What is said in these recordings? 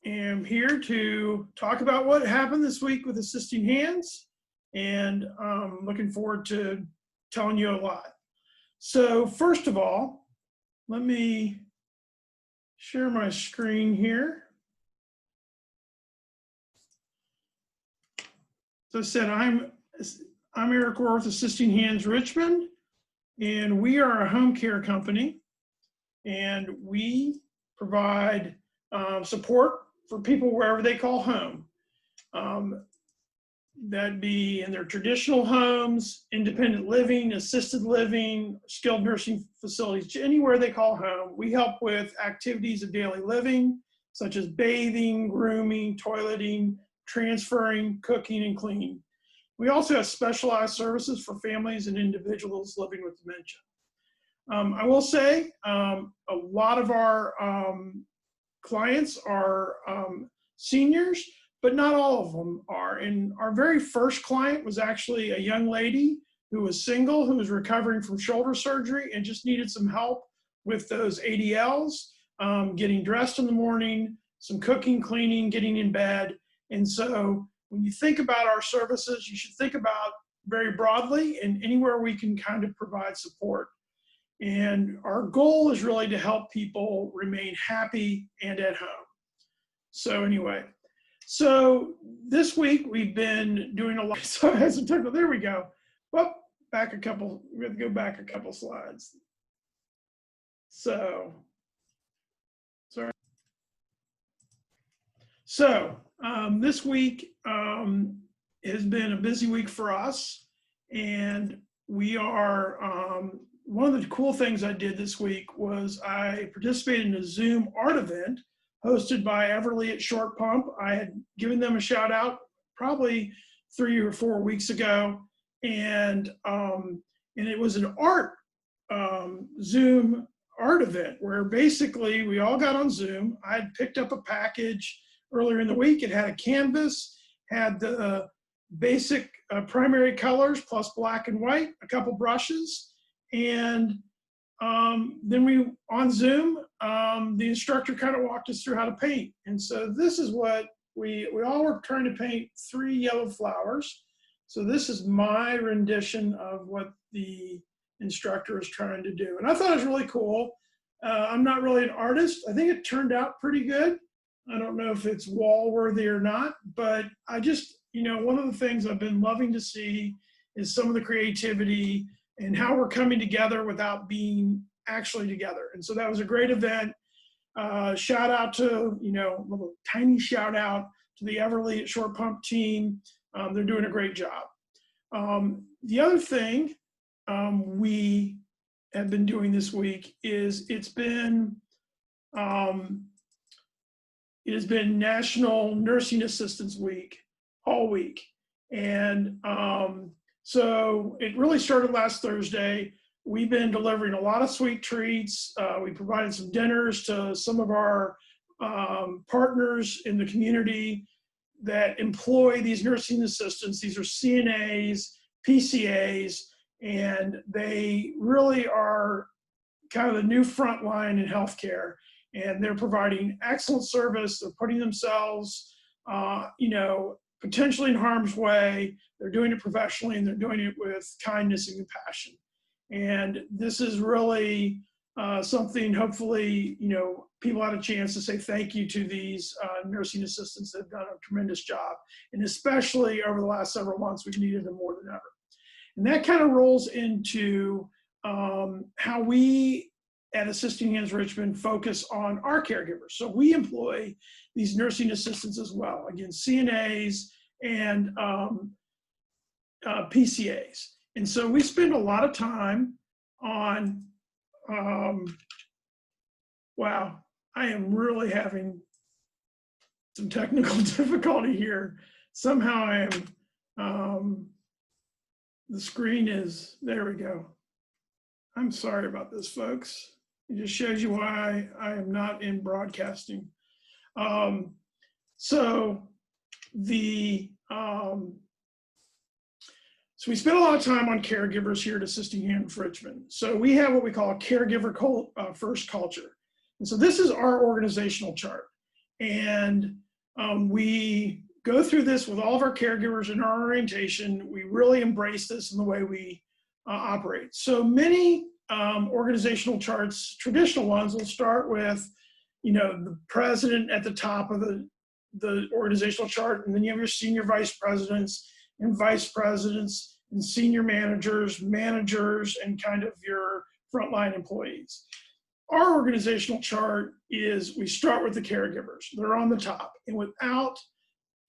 am here to talk about what happened this week with Assisting Hands, and I'm looking forward to telling you a lot. So first of all, let me share my screen here. So I said, I'm Eric Orr with Assisting Hands Richmond, and we are a home care company, and we provide support for people wherever they call home. That'd be in their traditional homes, independent living, assisted living, skilled nursing facilities, anywhere they call home. We help with activities of daily living, such as bathing, grooming, toileting, transferring, cooking, and cleaning. We also have specialized services for families and individuals living with dementia. I will say a lot of our clients are seniors, but not all of them are. And our very first client was actually a young lady who was single, who was recovering from shoulder surgery and just needed some help with those ADLs, getting dressed in the morning, some cooking, cleaning, getting in bed. And so when you think about our services, you should think about very broadly and anywhere we can kind of provide support. And our goal is really to help people remain happy and at home. So anyway, so this week we've been doing a lot. So as a technical, there we go. Well, back a couple, we have to go back a couple slides. So, sorry. So this week has been a busy week for us, and we are, one of the cool things I did this week was I participated in a Zoom art event hosted by Everly at Short Pump. I had given them a shout out probably 3 or 4 weeks ago, and it was an art Zoom art event where basically we all got on Zoom. I had picked up a package earlier in the week. It had a canvas, had the basic primary colors plus black and white, a couple brushes, and then we, on Zoom, the instructor kind of walked us through how to paint. And so this is what we all were trying to paint 3 yellow flowers. So this is my rendition of what the instructor is trying to do. And I thought it was really cool. I'm not really an artist. I think it turned out pretty good. I don't know if it's wall worthy or not, but I just, one of the things I've been loving to see is some of the creativity and how we're coming together without being actually together. And so that was a great event. Shout out to, a little tiny shout out to the Everly at Short Pump team. They're doing a great job. The other thing we have been doing this week is it has been National Nursing Assistance Week all week. And so it really started last Thursday. We've been delivering a lot of sweet treats. We provided some dinners to some of our partners in the community that employ these nursing assistants. These are CNAs, PCAs, and they really are kind of the new front line in healthcare. And they're providing excellent service. They're putting themselves, potentially in harm's way. They're doing it professionally, and they're doing it with kindness and compassion. And this is really something, hopefully, people had a chance to say thank you to these nursing assistants that have done a tremendous job. And especially over the last several months, we've needed them more than ever. And that kind of rolls into how we at Assisting Hands Richmond focus on our caregivers. So we employ these nursing assistants as well, again, CNAs and PCAs. And so we spend a lot of time on, wow, I am really having some technical difficulty here. Somehow I am, the screen is, there we go. I'm sorry about this, folks. It just shows you why I am not in broadcasting. So we spend a lot of time on caregivers here at Assisting Hands Richmond. So we have what we call a caregiver first culture. And so this is our organizational chart. And we go through this with all of our caregivers in our orientation. We really embrace this in the way we operate. So many organizational charts, traditional ones, will start with, the president at the top of the organizational chart, and then you have your senior vice presidents and vice presidents and senior managers, and kind of your frontline employees. Our organizational chart is, we start with the caregivers. They're on the top. And without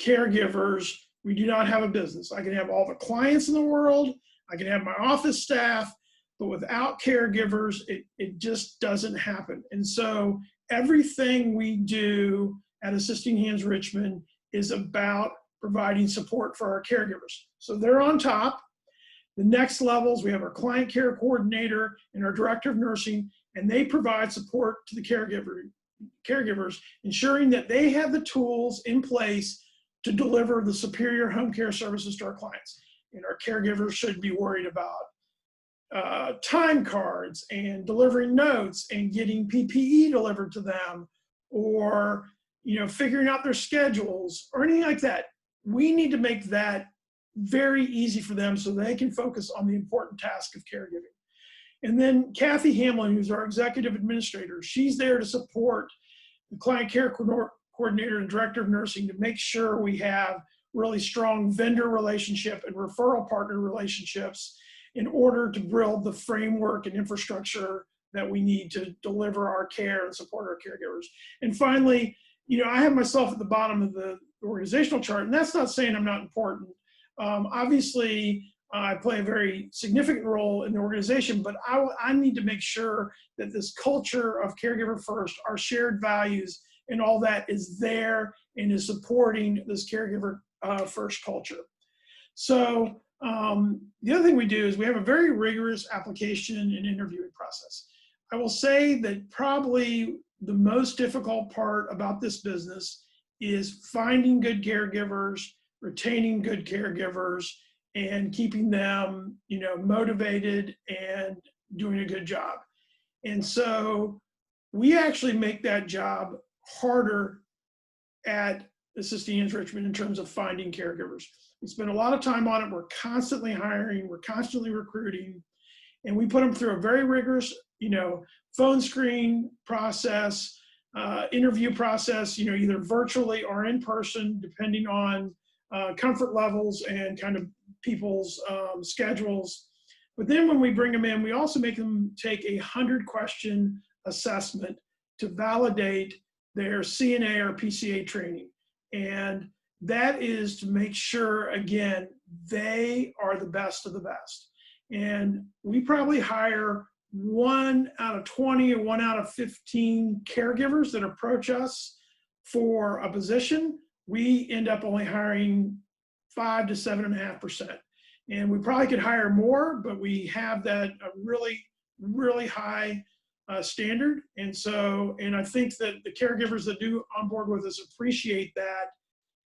caregivers, we do not have a business. I can have all the clients in the world, I can have my office staff, but without caregivers, it just doesn't happen. And so everything we do at Assisting Hands Richmond is about providing support for our caregivers. So they're on top. The next levels, we have our client care coordinator and our director of nursing, and they provide support to the caregivers, ensuring that they have the tools in place to deliver the superior home care services to our clients. And our caregivers should be worried about time cards and delivering notes and getting PPE delivered to them, or figuring out their schedules or anything like that. We need to make that very easy for them so they can focus on the important task of caregiving. And then Kathy Hamlin, who's our executive administrator, she's there to support the client care coordinator and director of nursing to make sure we have really strong vendor relationship and referral partner relationships in order to build the framework and infrastructure that we need to deliver our care and support our caregivers. And finally, I have myself at the bottom of the organizational chart, and that's not saying I'm not important. Obviously, I play a very significant role in the organization, but I need to make sure that this culture of caregiver first, our shared values, and all that is there and is supporting this caregiver first culture. So the other thing we do is we have a very rigorous application and interviewing process. I will say that probably the most difficult part about this business is finding good caregivers, retaining good caregivers, and keeping them, motivated and doing a good job. And so we actually make that job harder at Assisting Hands Richmond in terms of finding caregivers. We spend a lot of time on it. We're constantly hiring, we're constantly recruiting, and we put them through a very rigorous, phone screen process, interview process, either virtually or in person, depending on comfort levels and kind of people's schedules. But then when we bring them in, we also make them take a 100-question assessment to validate their CNA or PCA training. And that is to make sure, again, they are the best of the best. And we probably hire 1 out of 20 or 1 out of 15 caregivers that approach us for a position. We end up only hiring 5 to 7.5%. And we probably could hire more, but we have that really, really high standard. And I think that the caregivers that do on board with us appreciate that,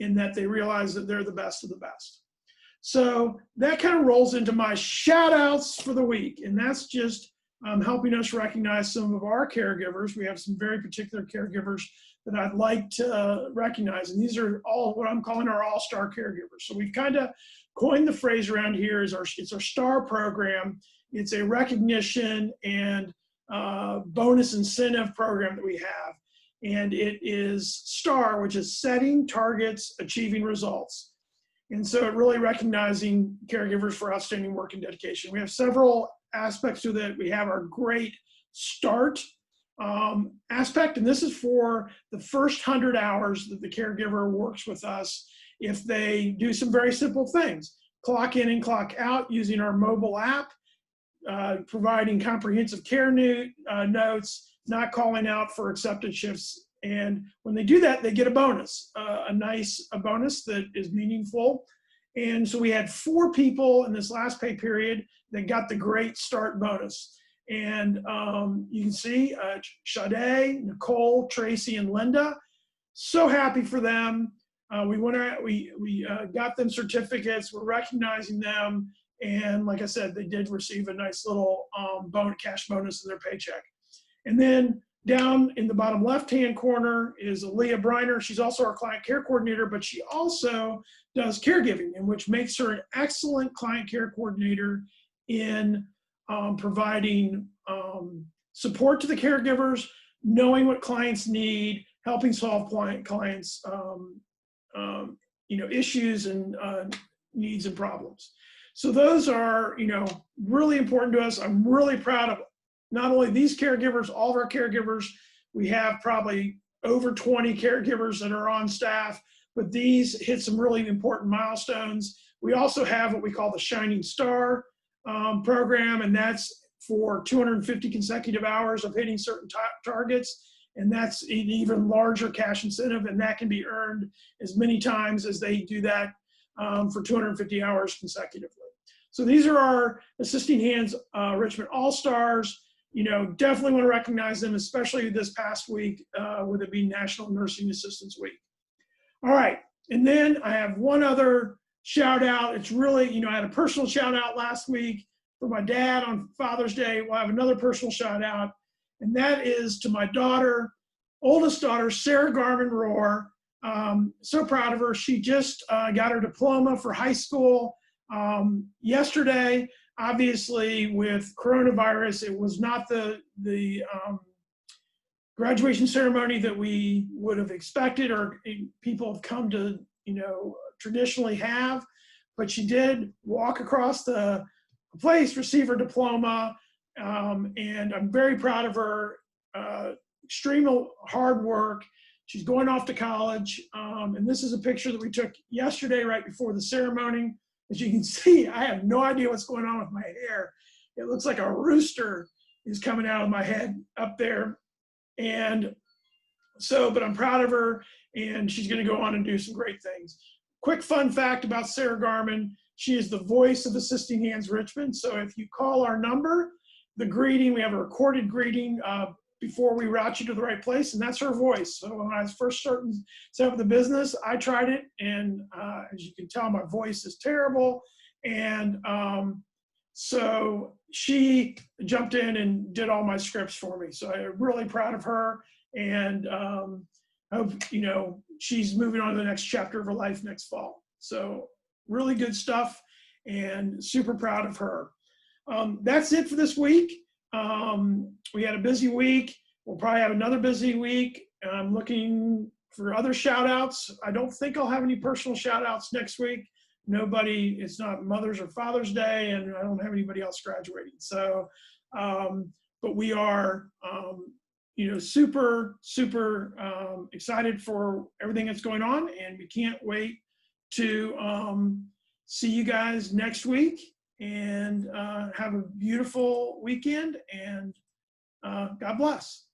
in that they realize that they're the best of the best. So that kind of rolls into my shout outs for the week. And that's just helping us recognize some of our caregivers. We have some very particular caregivers that I'd like to recognize. And these are all what I'm calling our all-star caregivers. So we've kind of coined the phrase around here is it's our STAR program. It's a recognition and bonus incentive program that we have. And it is STAR, which is setting targets, achieving results. And so it really recognizing caregivers for outstanding work and dedication. We have several aspects to that. We have our great start aspect, and this is for the first 100 hours that the caregiver works with us. If they do some very simple things, clock in and clock out using our mobile app, providing comprehensive care notes, not calling out for accepted shifts. And when they do that, they get a bonus, a bonus that is meaningful. And so we had 4 people in this last pay period that got the great start bonus. And you can see Sade, Nicole, Tracy, and Linda. So happy for them. We got them certificates. We're recognizing them. And like I said, they did receive a nice little cash bonus in their paycheck. And then Down in the bottom left-hand corner is Aaliyah Briner. She's also our client care coordinator, but she also does caregiving, and which makes her an excellent client care coordinator in providing support to the caregivers, knowing what clients need, helping solve clients' issues and needs and problems. So those are really important to us. I'm really proud of not only these caregivers, all of our caregivers. We have probably over 20 caregivers that are on staff, but these hit some really important milestones. We also have what we call the Shining Star program, and that's for 250 consecutive hours of hitting certain targets. And that's an even larger cash incentive, and that can be earned as many times as they do that for 250 hours consecutively. So these are our Assisting Hands Richmond All-Stars. Definitely want to recognize them, especially this past week with it being National Nursing Assistants Week. All right, and then I have one other shout out. It's really, I had a personal shout out last week for my dad on Father's Day. We'll have another personal shout out, and that is to my daughter, oldest daughter, Sarah Garvin Rohr. So proud of her. She just got her diploma for high school yesterday. Obviously, with coronavirus, it was not the graduation ceremony that we would have expected or people have come to, traditionally have. But she did walk across the place, receive her diploma, and I'm very proud of her. Extreme hard work. She's going off to college, and this is a picture that we took yesterday right before the ceremony. As you can see, I have no idea what's going on with my hair. It looks like a rooster is coming out of my head up there. And so, but I'm proud of her, and she's going to go on and do some great things. Quick fun fact about Sarah Garvin, she is the voice of Assisting Hands Richmond. So if you call our number, the greeting, we have a recorded greeting before we route you to the right place, and that's her voice. So when I was first starting set up the business, I tried it, and as you can tell, my voice is terrible. And so she jumped in and did all my scripts for me. So I'm really proud of her, and hope she's moving on to the next chapter of her life next fall. So really good stuff, and super proud of her. That's it for this week. We had a busy week. We'll probably have another busy week. I'm looking for other shout outs. I don't think I'll have any personal shout outs next week. It's not Mother's or Father's Day, and I don't have anybody else graduating. So, but we are, super, super excited for everything that's going on, and we can't wait to see you guys next week. And have a beautiful weekend, and God bless.